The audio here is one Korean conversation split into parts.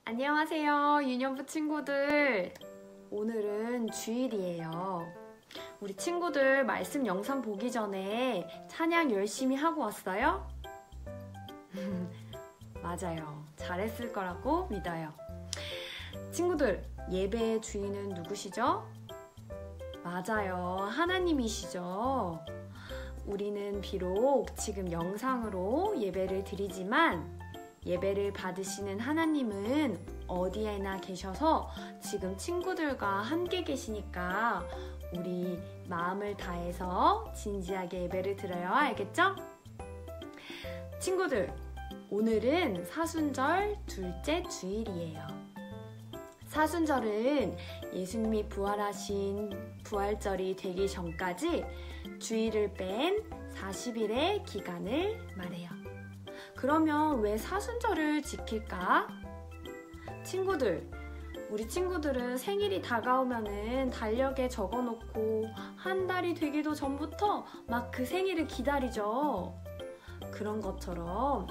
안녕하세요, 유년부 친구들. 오늘은 주일이에요. 우리 친구들 말씀 영상 보기 전에 찬양 열심히 하고 왔어요? 맞아요. 잘했을 거라고 믿어요. 친구들, 예배의 주인은 누구시죠? 맞아요. 하나님이시죠. 우리는 비록 지금 영상으로 예배를 드리지만 예배를 받으시는 하나님은 어디에나 계셔서 지금 친구들과 함께 계시니까 우리 마음을 다해서 진지하게 예배를 드려요. 알겠죠? 친구들, 오늘은 사순절 둘째 주일이에요. 사순절은 예수님이 부활하신 부활절이 되기 전까지 주일을 뺀 40일의 기간을 말해요. 그러면 왜 사순절을 지킬까? 친구들, 우리 친구들은 생일이 다가오면은 달력에 적어놓고 한 달이 되기도 전부터 막 그 생일을 기다리죠. 그런 것처럼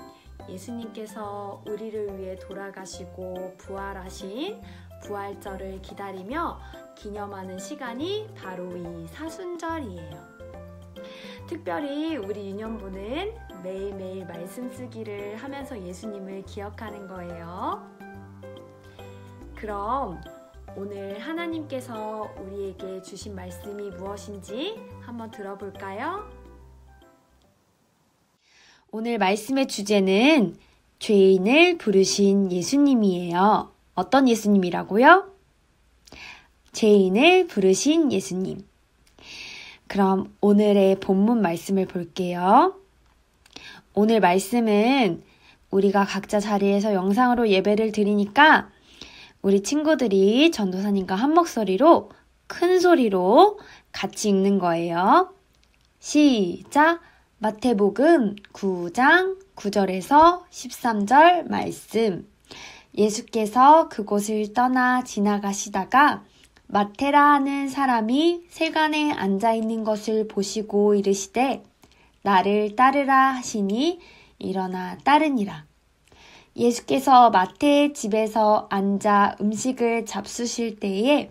예수님께서 우리를 위해 돌아가시고 부활하신 부활절을 기다리며 기념하는 시간이 바로 이 사순절이에요. 특별히 우리 유년부는 매일매일 말씀 쓰기를 하면서 예수님을 기억하는 거예요. 그럼 오늘 하나님께서 우리에게 주신 말씀이 무엇인지 한번 들어볼까요? 오늘 말씀의 주제는 죄인을 부르신 예수님이에요. 어떤 예수님이라고요? 죄인을 부르신 예수님. 그럼 오늘의 본문 말씀을 볼게요. 오늘 말씀은 우리가 각자 자리에서 영상으로 예배를 드리니까 우리 친구들이 전도사님과 한 목소리로 큰 소리로 같이 읽는 거예요. 시작! 마태복음 9장 9절에서 13절 말씀. 예수께서 그곳을 떠나 지나가시다가 마테라 하는 사람이 세간에 앉아있는 것을 보시고 이르시되 나를 따르라 하시니 일어나 따르니라. 예수께서 마태의 집에서 앉아 음식을 잡수실 때에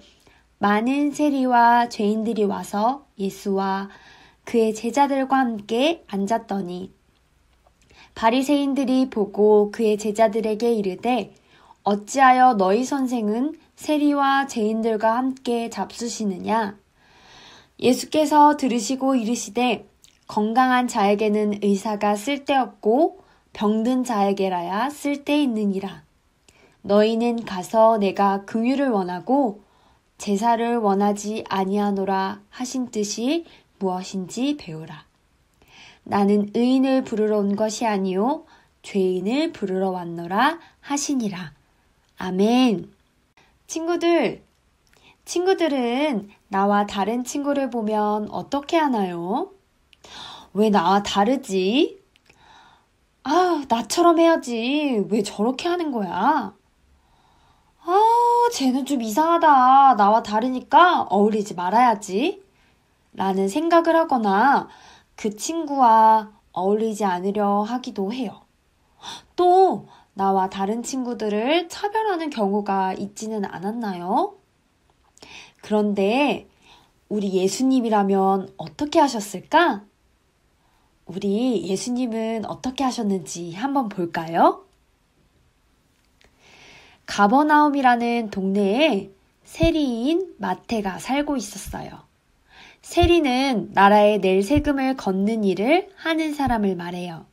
많은 세리와 죄인들이 와서 예수와 그의 제자들과 함께 앉았더니 바리새인들이 보고 그의 제자들에게 이르되 어찌하여 너희 선생은 세리와 죄인들과 함께 잡수시느냐? 예수께서 들으시고 이르시되 건강한 자에게는 의사가 쓸데없고 병든 자에게라야 쓸데있느니라. 너희는 가서 내가 긍휼을 원하고 제사를 원하지 아니하노라 하신 뜻이 무엇인지 배우라. 나는 의인을 부르러 온 것이 아니요 죄인을 부르러 왔노라 하시니라. 아멘. 친구들은 나와 다른 친구를 보면 어떻게 하나요? 왜 나와 다르지? 나처럼 해야지. 왜 저렇게 하는 거야? 쟤는 좀 이상하다. 나와 다르니까 어울리지 말아야지. 라는 생각을 하거나 그 친구와 어울리지 않으려 하기도 해요. 또 나와 다른 친구들을 차별하는 경우가 있지는 않았나요? 그런데 우리 예수님이라면 어떻게 하셨을까? 우리 예수님은 어떻게 하셨는지 한번 볼까요? 가버나움이라는 동네에 세리인 마태가 살고 있었어요. 세리는 나라에 낼 세금을 걷는 일을 하는 사람을 말해요.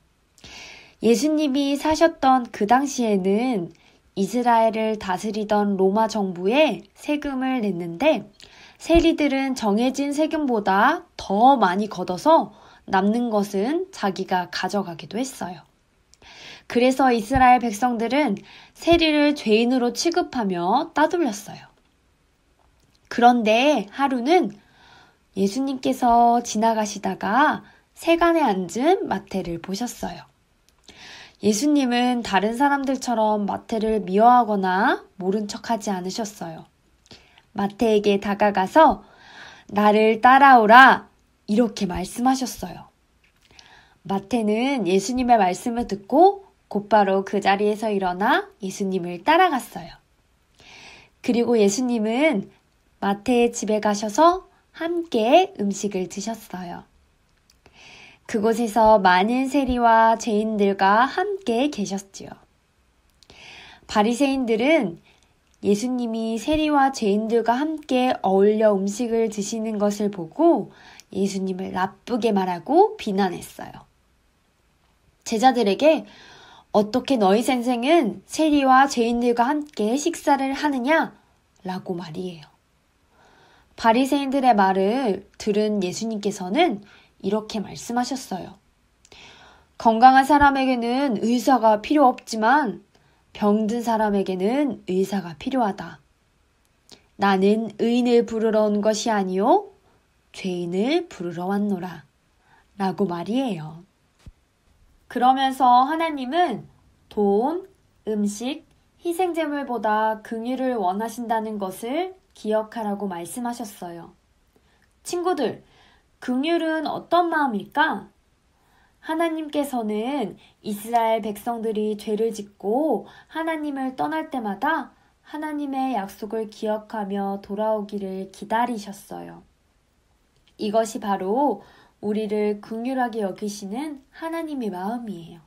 예수님이 사셨던 그 당시에는 이스라엘을 다스리던 로마 정부에 세금을 냈는데 세리들은 정해진 세금보다 더 많이 걷어서 남는 것은 자기가 가져가기도 했어요. 그래서 이스라엘 백성들은 세리를 죄인으로 취급하며 따돌렸어요. 그런데 하루는 예수님께서 지나가시다가 세간에 앉은 마태를 보셨어요. 예수님은 다른 사람들처럼 마태를 미워하거나 모른 척하지 않으셨어요. 마태에게 다가가서 나를 따라오라 이렇게 말씀하셨어요. 마태는 예수님의 말씀을 듣고 곧바로 그 자리에서 일어나 예수님을 따라갔어요. 그리고 예수님은 마태의 집에 가셔서 함께 음식을 드셨어요. 그곳에서 많은 세리와 죄인들과 함께 계셨지요. 바리새인들은 예수님이 세리와 죄인들과 함께 어울려 음식을 드시는 것을 보고 예수님을 나쁘게 말하고 비난했어요. 제자들에게 어떻게 너희 선생은 세리와 죄인들과 함께 식사를 하느냐? 라고 말이에요. 바리새인들의 말을 들은 예수님께서는 이렇게 말씀하셨어요. 건강한 사람에게는 의사가 필요 없지만 병든 사람에게는 의사가 필요하다. 나는 의인을 부르러 온 것이 아니요 죄인을 부르러 왔노라. 라고 말이에요. 그러면서 하나님은 돈, 음식, 희생제물보다 긍휼을 원하신다는 것을 기억하라고 말씀하셨어요. 친구들, 긍휼은 어떤 마음일까? 하나님께서는 이스라엘 백성들이 죄를 짓고 하나님을 떠날 때마다 하나님의 약속을 기억하며 돌아오기를 기다리셨어요. 이것이 바로 우리를 긍휼하게 여기시는 하나님의 마음이에요.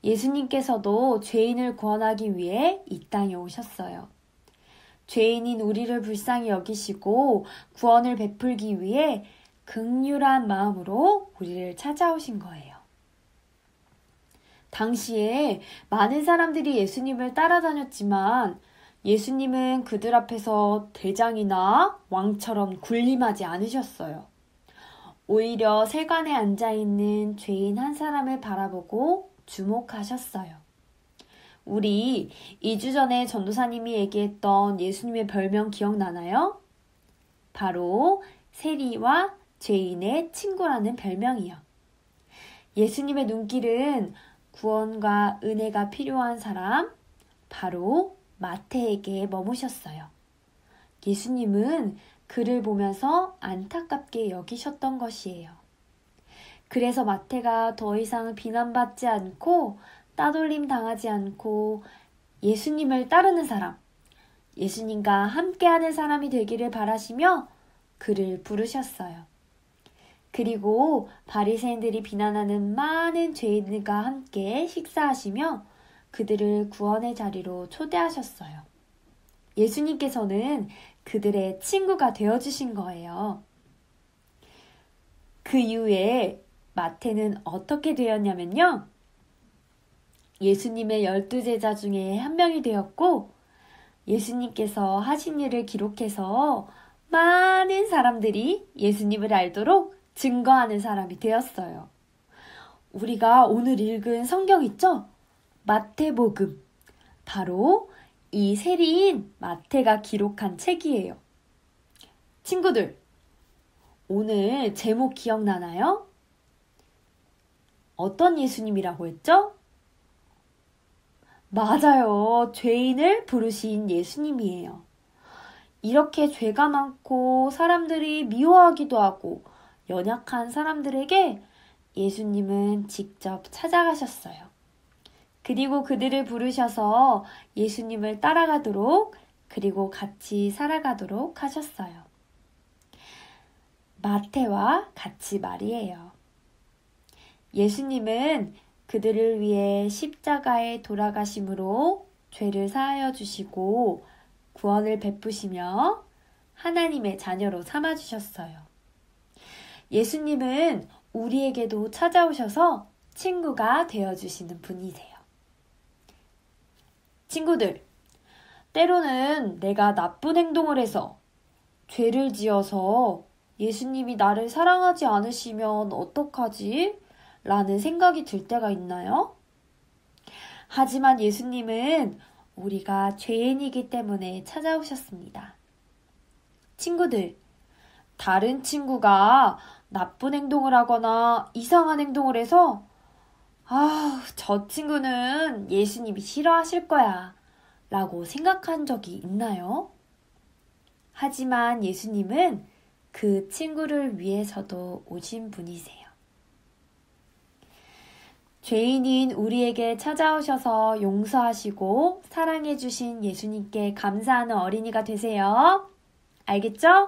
예수님께서도 죄인을 구원하기 위해 이 땅에 오셨어요. 죄인인 우리를 불쌍히 여기시고 구원을 베풀기 위해 긍휼한 마음으로 우리를 찾아오신 거예요. 당시에 많은 사람들이 예수님을 따라다녔지만 예수님은 그들 앞에서 대장이나 왕처럼 군림하지 않으셨어요. 오히려 세관에 앉아있는 죄인 한 사람을 바라보고 주목하셨어요. 우리 2주 전에 전도사님이 얘기했던 예수님의 별명 기억나나요? 바로 세리와 죄인의 친구라는 별명이요. 예수님의 눈길은 구원과 은혜가 필요한 사람, 바로 마태에게 머무셨어요. 예수님은 그를 보면서 안타깝게 여기셨던 것이에요. 그래서 마태가 더 이상 비난받지 않고 따돌림 당하지 않고 예수님을 따르는 사람, 예수님과 함께하는 사람이 되기를 바라시며 그를 부르셨어요. 그리고 바리새인들이 비난하는 많은 죄인들과 함께 식사하시며 그들을 구원의 자리로 초대하셨어요. 예수님께서는 그들의 친구가 되어주신 거예요. 그 이후에 마태는 어떻게 되었냐면요. 예수님의 12제자 중에 한 명이 되었고 예수님께서 하신 일을 기록해서 많은 사람들이 예수님을 알도록 증거하는 사람이 되었어요. 우리가 오늘 읽은 성경 있죠? 마태복음. 바로 이 세리인 마태가 기록한 책이에요. 친구들, 오늘 제목 기억나나요? 어떤 예수님이라고 했죠? 맞아요. 죄인을 부르신 예수님이에요. 이렇게 죄가 많고 사람들이 미워하기도 하고 연약한 사람들에게 예수님은 직접 찾아가셨어요. 그리고 그들을 부르셔서 예수님을 따라가도록 그리고 같이 살아가도록 하셨어요. 마태와 같이 말이에요. 예수님은 그들을 위해 십자가에 돌아가심으로 죄를 사하여 주시고 구원을 베푸시며 하나님의 자녀로 삼아주셨어요. 예수님은 우리에게도 찾아오셔서 친구가 되어주시는 분이세요. 친구들, 때로는 내가 나쁜 행동을 해서 죄를 지어서 예수님이 나를 사랑하지 않으시면 어떡하지? 라는 생각이 들 때가 있나요? 하지만 예수님은 우리가 죄인이기 때문에 찾아오셨습니다. 친구들, 다른 친구가 나쁜 행동을 하거나 이상한 행동을 해서 저 친구는 예수님이 싫어하실 거야 라고 생각한 적이 있나요? 하지만 예수님은 그 친구를 위해서도 오신 분이세요. 죄인인 우리에게 찾아오셔서 용서하시고 사랑해주신 예수님께 감사하는 어린이가 되세요. 알겠죠?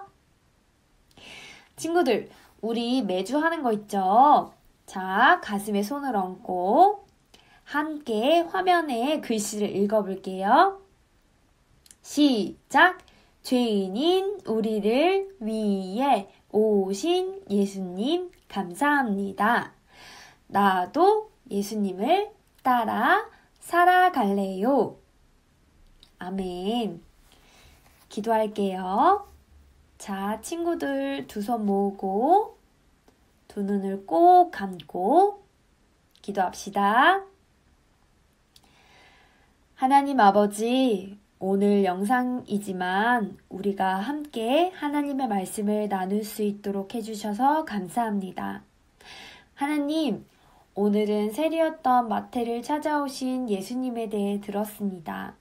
친구들, 우리 매주 하는 거 있죠? 자, 가슴에 손을 얹고 함께 화면에 글씨를 읽어볼게요. 시작! 죄인인 우리를 위해 오신 예수님 감사합니다. 나도 예수님을 따라 살아갈래요. 아멘. 기도할게요. 자, 친구들 두 손 모으고 두 눈을 꼭 감고 기도합시다. 하나님 아버지, 오늘 영상이지만 우리가 함께 하나님의 말씀을 나눌 수 있도록 해주셔서 감사합니다. 하나님, 오늘은 세리였던 마태를 찾아오신 예수님에 대해 들었습니다.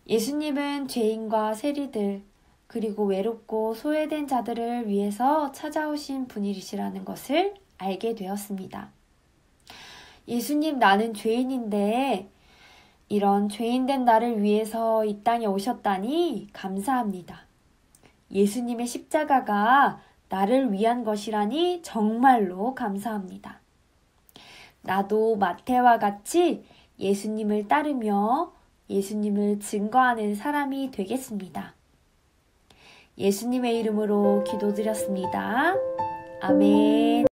예수님은 죄인과 세리들, 그리고 외롭고 소외된 자들을 위해서 찾아오신 분이시라는 것을 알게 되었습니다. 예수님, 나는 죄인인데 이런 죄인된 나를 위해서 이 땅에 오셨다니 감사합니다. 예수님의 십자가가 나를 위한 것이라니 정말로 감사합니다. 나도 마태와 같이 예수님을 따르며 예수님을 증거하는 사람이 되겠습니다. 예수님의 이름으로 기도드렸습니다. 아멘.